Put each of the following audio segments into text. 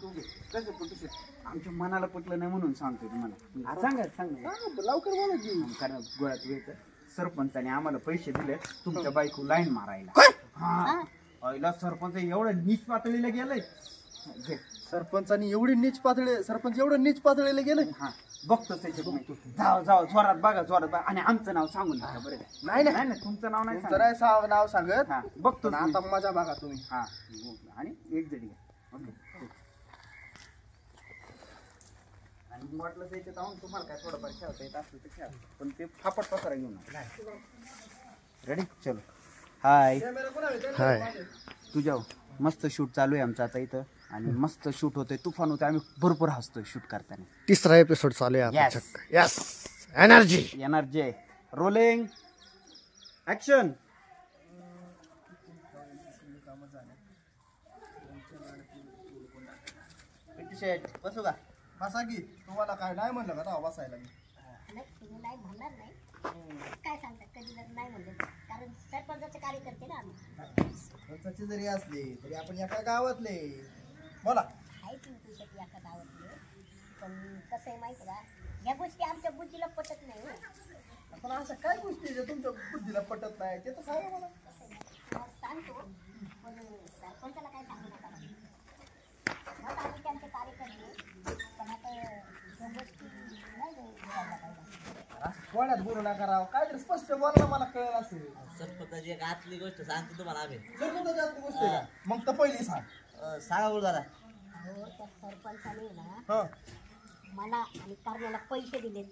तू कसं पटू आमच्या मनाला पटलं नाही म्हणून सांगतोय तुम्हाला. सांगा लवकर बोला की. कारण गोळ्यात वेळचं सरपंचाने आम्हाला पैसे दिले तुमच्या बायको लाईन मारायला. हा पहिला सरपंच एवढं नीच पातळीला गेलंय. सरपंचानी एवढी नीच पातळी सरपंच एवढं नीच पातळीला गेले. हा बघतो त्याच्यात जाऊ जोरात बघा आणि आमचं नाव सांगून नका बरं. नाही तुमचं नाव नाही नाव सांगत. बघतो आता माझ्या बघा तुम्ही. हा आणि एक जणी ओके. आणि म्हटलं त्याच्यात जाऊन तुम्हाला काय थोडंफार खेळता येत असलं तर खेळा पण ते फापट पसारा घेऊन रेडी. चलो हाय तुझ्या मस्त शूट चालू आहे आमचं आता इथं आणि मस्त शूट होतंय तुफान होतंय आम्ही भरपूर हसतोय शूट करताना. 3रा एपिसोड चालू आहे. Yes energy rolling action. बसू का बसा की. तुम्हाला काय नाही म्हणलं का बसायला. तुम्ही नाही म्हणणार नाही काय सांगतात कधी नाही म्हणलं कारण सरपंचाचे कार्यकर्ते ना आम्ही. सरपंचाचे जरी असले तरी आपण एका गावातले. बोला आहे पिंटू शेट्टी एका गावातले पण कसं आहे माहिती का या गोष्टी आमच्या बुद्धीला पटत नाही हो. पण अशा काय गोष्टी तुमच्या बुद्धीला पटत नाही ते तर सांगा मला. सांगतो पण सरपंचाला काय सांगू नका. आम्ही त्यांचे कार्यकर्ते पण आता या गोष्टी नाही कोणात बोलू नका राव. काय स्पष्ट बोला मला कळलं असेल. सरपंचाची एक आतली गोष्ट सांगतो तुम्हाला आम्ही. सरपंचाची आतली गोष्ट आहे का? मग तर पहिली सांग. सांगा बोल दादा. हो त्या सरपंचाने ना मला आणि कारण्याला पैसे दिले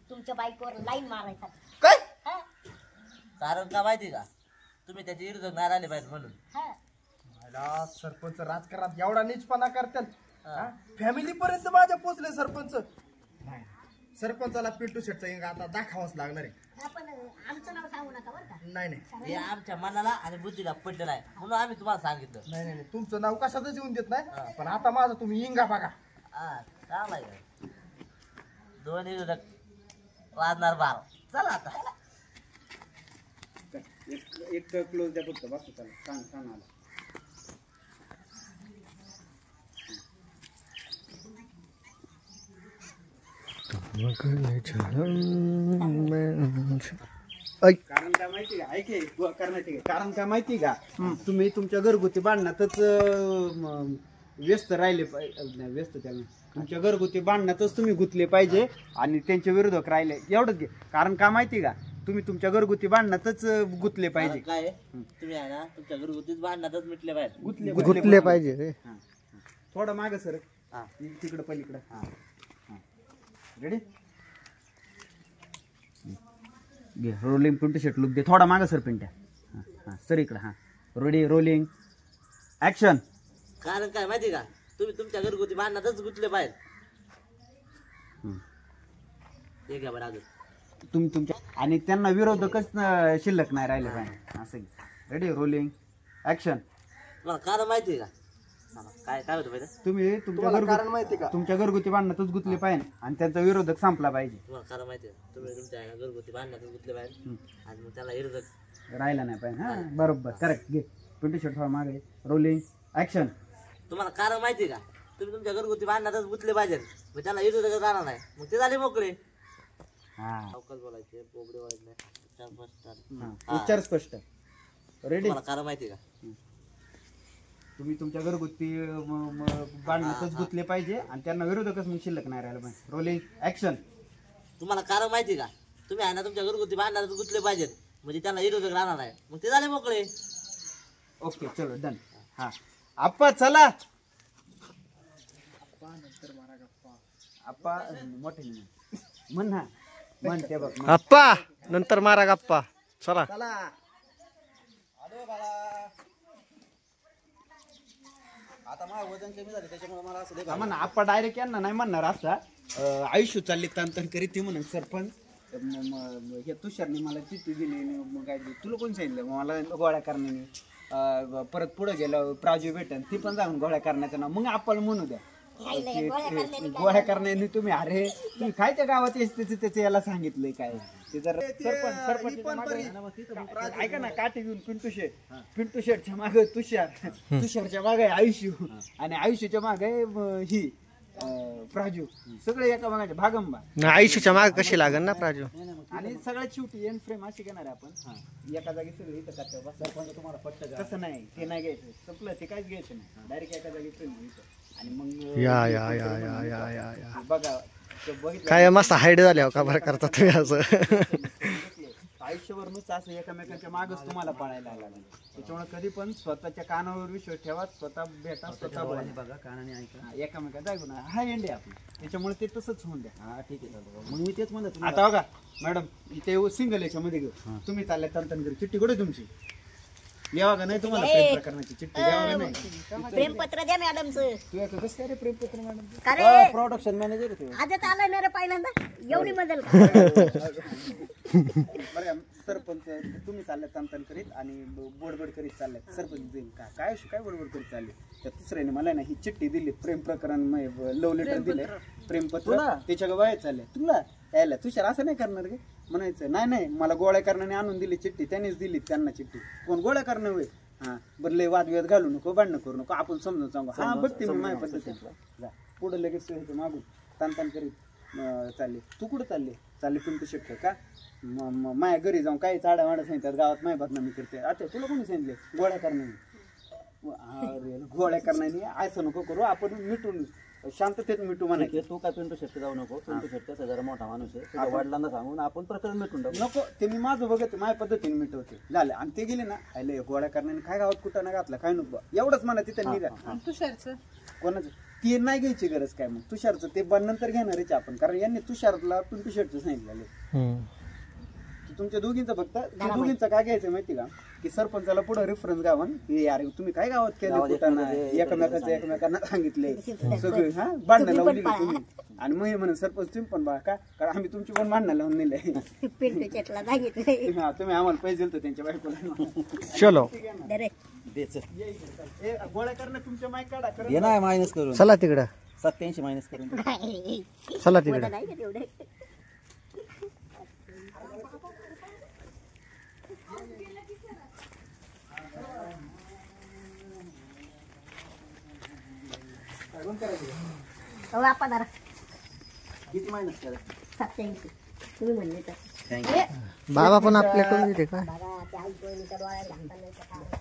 तुमच्या बाईकवर लाईन मारायचा. काय कारण का माहिती का तुम्ही त्याची विरोधक नाही राहिले पाहिजे म्हणून. मला सरपंच राजकारणात एवढा नीचपणा करतात. फॅमिली पर्यंत माझ्या पोचले सरपंच. नाही सरपंचाला पिंटू शेटचा इंगा आता दाखवाच लागणार आहे. आपण आमचं नाव सांगू नका बरं का. नाही हे आमच्या मनाला आणि बुद्धीला पडलेलं आहे म्हणून आम्ही तुम्हाला सांगितलं. नाही तुमचं नाव कशातच येऊन देत नाही. पण आता माझं तुम्ही इंगा बघा. हा चांगला आहे. 2 विरोधक वाजणार 12. चला आता एक क्लोज द्या फक्त बस चला सांग आला. कारण काय माहिती का ऐके कारण काय माहिती का तुम्ही तुमच्या घरगुती भांडणातच व्यस्त राहिले पाहिजे. व्यस्त त्याला तुमच्या घरगुती भांडणातच तुम्ही गुंतले पाहिजे आणि त्यांच्या विरोधक राहिले एवढंच घे. कारण काय माहिती का तुम्ही तुमच्या घरगुती भांडणातच गुंतले पाहिजे. काय तुम्ही आहे ना तुमच्या घरगुतीच भांडणातच मिटले पाहिजे. गुंतले पाहिजे. थोडं माग सर तिकडं पलीकडं. रेडी घे. रोलिंग पिंटू शेट लुक दे. थोडा मागं सर पिंट्या. सर इकडं. Ready rolling action. कारण काय माहिती का तुम्ही तुमच्या घरगुती भांडणातच गुंतले पाहिजे. हे घ्या बरं अजून तुम्ही तुमच्या आणि त्यांना विरोधकच शिल्लक नाही राहिले पाहिजे असं. Ready rolling action. मला कारण माहिती का काय काय होतं पाहिजे. तुम्ही तुमच्या घरगुती भांडणातच गुंतले पाहिजे आणि त्यांचा विरोधक संपला पाहिजे. तुम्हाला कारण माहिती का तुम्ही तुमच्या घरगुती भांडणातच गुंतले पाहिजे आणि मग त्याला विरोधक राहिला नाही पाहिजे. हा बरोबर करेक्ट घे. पिंटू शेट थोडा मागे रोलिंग ऍक्शन. तुम्हाला कारण माहिती का तुम्ही तुमच्या घरगुती भांडणातच गुंतले पाहिजे मग त्याला विरोधक राहणार नाही मग ते झाले मोकळे. अवकाश बोलायचे बोबडे व्हायचे उच्चार स्पष्ट. रेडी. तुम्हाला कारण माहिती का तुम्ही तुमच्या घरगुती भांडणातच गुंतले पाहिजे आणि त्यांना विरोधकच मग शिल्लक नाही राहिला पाहिजे. Rolling action. तुम्हाला कारण माहिती का तुम्ही आहे ना तुमच्या घरगुती भांडणातच गुंतले पाहिजेत म्हणजे त्यांना विरोधक राहणार नाही मग ते झाले मोकळे. ओके चलो डन. हा आप्पा चला. आप्पा मोठे म्हण ना म्हण ते बघ. अप्पा नंतर मारा गप्पा. चला आता माझं वजन कमी झालं त्याच्यामुळे मला असं दे. म्हणा आप्पा डायरेक्ट यांना नाही म्हणणार असा. आयुष्य चालले तांतन करीत ते म्हणून सरपंच हे तुषारने मला चिठ्ठी दिली. मग काय तुला कोण सांगितलं मला गोळ्या करण्याने. परत पुढे गेलं प्राजू भेटन ती पण जाऊन गोळ्या करण्याचं नाव मग आपण म्हणू द्या. नाही, नाही, गोळ्या करण्याने काय गोळ्या करण्याने तुम्ही अरे तुम्ही काय त्या गावात त्याचे याला सांगितलंय काय ते जर सरपंच ऐका ना काठी घेऊन पिंटू शेटच्या मागे तुषारच्या मागे आयुष्य आणि आयुष्याच्या मागे ही प्राजू सगळे एका मागाचे भागंबा आयुष्याच्या माग कशी लागेल ना प्राजू. आणि सगळ्यात शेवटी एन फ्रेम अशी घेणार आहे आपण एका जागी सगळे इथं करतो बस सरपंच तुम्हाला पटतं तसं नाही ते नाही घ्यायचं संपलं ते काहीच घ्यायचं नाही डायरेक्ट एका जागी फ्रेम इथं आणि मग या या या या या या या बघा ते बघितलं काय मस्त हाईड झाल्या का बरं करता तुम्ही असं. आयुष्यभर नुसतं असं एकमेकांच्या मागच तुम्हाला पळायला लागलं त्याच्यामुळे कधी पण स्वतःच्या कानावर विश्वास ठेवा स्वतः भेटा स्वतः बघा कानाने ऐका एकमेकांचा ऐकू ना हा एंड आहे आपला त्याच्यामुळे ते तसंच होऊन द्या. हा ठीक आहे मग मी तेच म्हणत आता बघा मॅडम इथे सिंगल याच्यामध्ये घेऊ तुम्ही चालल्या तंतनगिरी चिठ्ठी कुठे तुमची यावा का नाही तुम्हाला प्रेम प्रकरणाची चिठ्ठी द्यावा का नाही प्रेमपत्र द्या मॅडमचं. तुझ्या कसं काय रे प्रेमपत्र मॅडम का रे प्रोडक्शन मॅनेजर आजच आलाय ना रे पहिल्यांदा एवढी बदल का? बरं सरपंच तुम्ही चालले तंतन करीत आणि बोडबड करीत चालले सरपंच देईल का काय काय बोडबड करीत चालले तर दुसऱ्याने मला ना ही चिठ्ठी दिली प्रेम प्रकरण लव्ह लेटर दिले प्रेमपत्र त्याच्या बाहेर चालले तुला यायला तुषार असं नाही करणार गे म्हणायचं नाही नाही मला गोळ्या करण्याने आणून दिली चिठ्ठी त्यांनीच दिली त्यांना चिठ्ठी कोण गोळ्या करणं होय हा बरं लय वादविवाद घालू नको भांडणं करू नको आपण समजून सांगू हा बघते मी माझ्या पद्धतीने पुढे लगेच मागून तंतन करीत चालले तू कुठं चालले पिंटू शेट का माझ्या घरी जाऊन काही चाड्या वाड्या सांगतात गावात माय बदनामी करते आता तुला कोणी सांगितले गोळ्या करण्याने अरे गोळ्या करण्याने असं नको करू आपण मिटून शांततेत मिटू म्हणायचे तू काय पिंटू शेट्टी जाऊ नको पिंटू शेट्टी जरा मोठा माणूस आहे तुझ्या वडिलांना सांगून आपण प्रकरण मिटून टाकू. नको ते मी माझं बघते माझ्या पद्धतीने मिटवते झालं आणि ते गेले ना अरे गोळ्या करण्याने काय गावात कुठं ना घातलं काय नको एवढंच म्हणा तिथं निघा कोणाचं ते नाही घ्यायची गरज काय मग तुषारचं ते नंतर घेणारच आपण कारण यांनी तुषारला पिंटू शेटचं सांगितलेलं तुमच्या दोघींचं फक्त दोघींचं काय घ्यायचं माहिती का की सरपंचाला पुढे रेफरन्स गावन की यार तुम्ही काय गावात केलं एकमेकांना सांगितले सगळे हा भांडणं लावली तुम्ही आणि मग म्हणून सरपंच तुम्ही पण बघा का कारण आम्ही तुमची पण भांडणं लावून नेले पिंटू शेटला सांगितलं हा तुम्ही आम्हाला पैसे दिलतो त्यांच्या बायकोला चलो गोळ्या करणं तुमच्या माईक काढा ये ना मायनस करून चला तिकडं 87 मायनस करून चला तिकडं. नाही का तेवढे आपण किती मायनस करायचं 87 तुम्ही म्हणले तर बाबा पण आपल्याकडून येते का बघा त्या आई बहिणीच्या डोळ्यात घालता नाही का?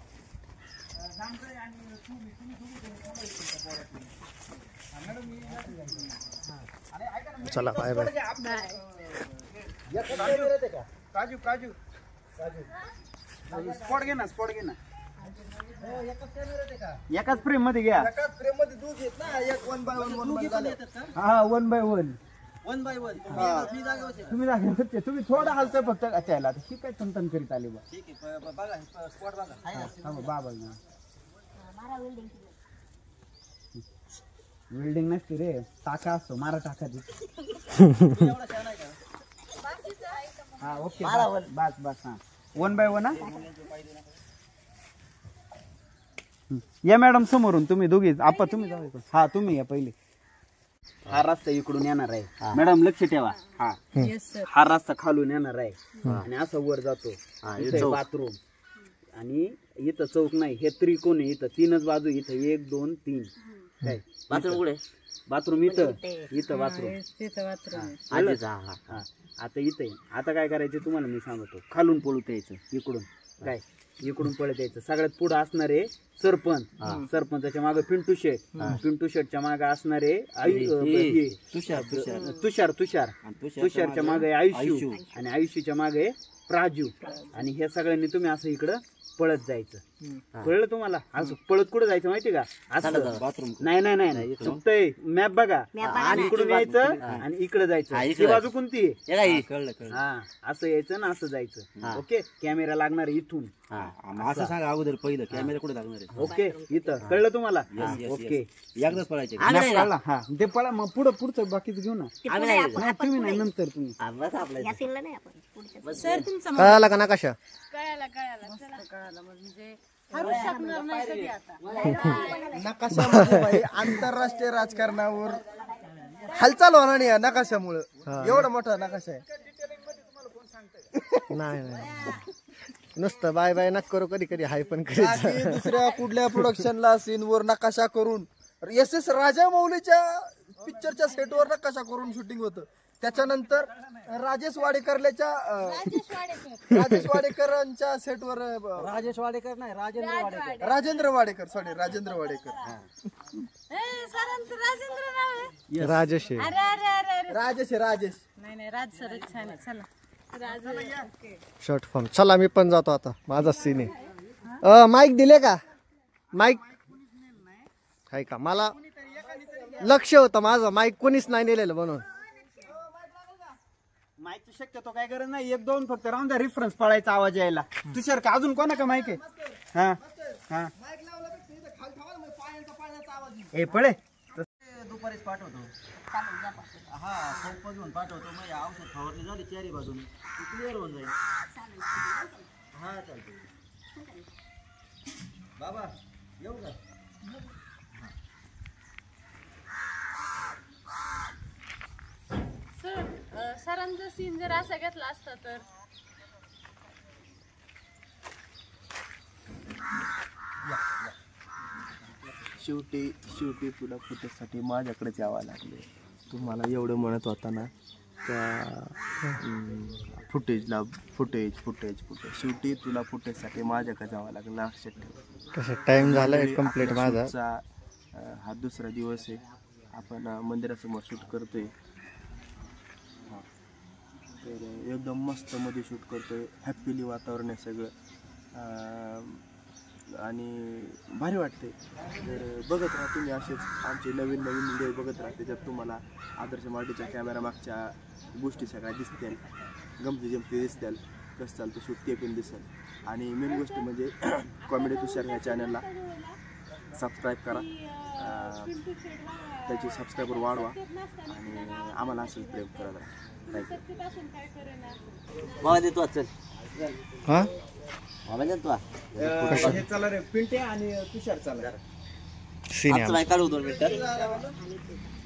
चला बाय बाय. काजू काजू स्पॉट घे ना एकाच फ्रेम मध्ये घ्या एकाच फ्रेम मध्ये दूध येत ना एक 1 बाय 1 हा 1 बाय 1 1 बाय 1 तुम्ही जागे तुम्ही थोडं हालतोय फक्त त्याला ही काय तंतन करीत आली बा ठीक आहे बघा स्पॉट बघा बाबा मारा वेल्डिंग बिल्डिंग नसते रे टाका असतो मारा टाका हा ओके बस बस हा 1 बाय 1 या मॅडम समोरून तुम्ही दोघी आपा तुम्ही जाऊ हा तुम्ही या पहिले हा रस्ता इकडून येणार आहे मॅडम लक्ष ठेवा हा हा रस्ता खालून येणार आहे आणि असं वर जातो इथं बाथरूम आणि इथं चौक नाही हे त्रिकोण आहे इथं 3च बाजू इथं 1 2 3 काय बाथरूम कुठे बाथरूम इथं बाथरूम आता इथे आता काय करायचं तुम्हाला मी सांगतो खालून पळूत यायचं इकडून काय इकडून पळत यायचं सगळ्यात पुढे असणारे सरपंचाच्या मागे पिंटू शेटच्या मागे असणारे तुषारच्या मागे आयुष्यू आणि आयुष्यूच्या मागे प्राजू आणि हे सगळ्यांनी तुम्ही असं इकडं पळत जायचं कळलं तुम्हाला असं पळत कुठं जायचं माहिती का असं बाथरूम नाही चुकतंय मॅप बघा आणि इकडून यायचं आणि इकडे जायचं ही बाजू कोणती कळलं हा असं यायचं ना असं जायचं ओके कॅमेरा लागणार इथून असं सांगा अगोदर पहिलं कॅमेरा कुठे लागणार आहे ओके इथं कळलं तुम्हाला ओके एकदाच पळायचे हा ते पळा मग पुढचं बाकीचं घेऊ ना तुम्ही नाही नंतर तुम्ही या सीनला नाही आपण पुढच्या कळाला का ना कशा कळाला म्हणजे नकाशा म्हणजे बाई आंतरराष्ट्रीय राजकारणावर हालचाल होणार नाही या नकाशामुळं. एवढा मोठा नकाशा आहे. नाही नुसतं बाय बाय नक करू कधी कधी हाय पण कधी बाकी दुसऱ्या कुठल्या प्रोडक्शनला सीनवर नकाशा करून SS राजामौलीच्या पिक्चरच्या सेटवर नकाशा करून शूटिंग होतं. त्याच्यानंतर राजेश वाडेकरच्या सेटवर राजेश वाडेकर नाही, राजेंद्र वाडेकर. राजेंद्र वाडेकर राजेश आहे. Rajesh short form. चला मी पण जातो आता, माझा सीन आहे. माईक दिले का? माईक आहे का? मला लक्ष होतं माझं, माईक कोणीच नाही नेलेलं म्हणून. माईकची शक्यतो काय गरज नाही, 1-2 फक्त राहून द्या, रेफरन्स पळायचा आवाज यायला. तुषार का अजून कोणा का माईक आहे? हा हा ए पळे दुपारीच पाठवतो. हा सोप घेऊन पाठवतो. मग औषध फवारणी झाली चारी बाजून क्लिअर होऊन जाईल. हा चालते. बाबा येऊ का? सरांचा सीन जर असा घेतला असता तर शेवटी तुला फुटेजसाठी माझ्याकडेच यावं लागले. तुम्हाला एवढं म्हणत होता ना का फुटेज शेवटी तुला फुटेजसाठी माझ्याकडे जावं लागलं. लक्षात ठेव. कसं टाइम झालाय कम्प्लीट माझा. हा दुसरा दिवस आहे. आपण मंदिरासमोर शूट करतोय. तर एकदम मस्त मध्ये शूट करतोय. हॅपीली वातावरण आहे सगळं आणि भारी वाटते. तर बघत राहा तुम्ही असेच आमचे नवीन व्हिडिओ बघत राहा. त्याच्यात तुम्हाला आदर्श मार्टीच्या कॅमेरा मागच्या गोष्टी सगळ्या दिसतील, गमती दिसतील, कसं चालतं शूट ते पण दिसेल. आणि मेन गोष्ट म्हणजे कॉमेडी तुषार ह्या चॅनलला सबस्क्राईब करा. त्याची सबस्क्रायबर वाढवा आणि आम्हाला असंच प्रेम करत राहा. मला देतो चल. हा मला देतो हे चला रे पिंटे आणि तुषार चला. सीन आहे काढू 2 मिनिटं.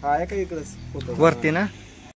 हा एका इकडेच फोटो वरती ना.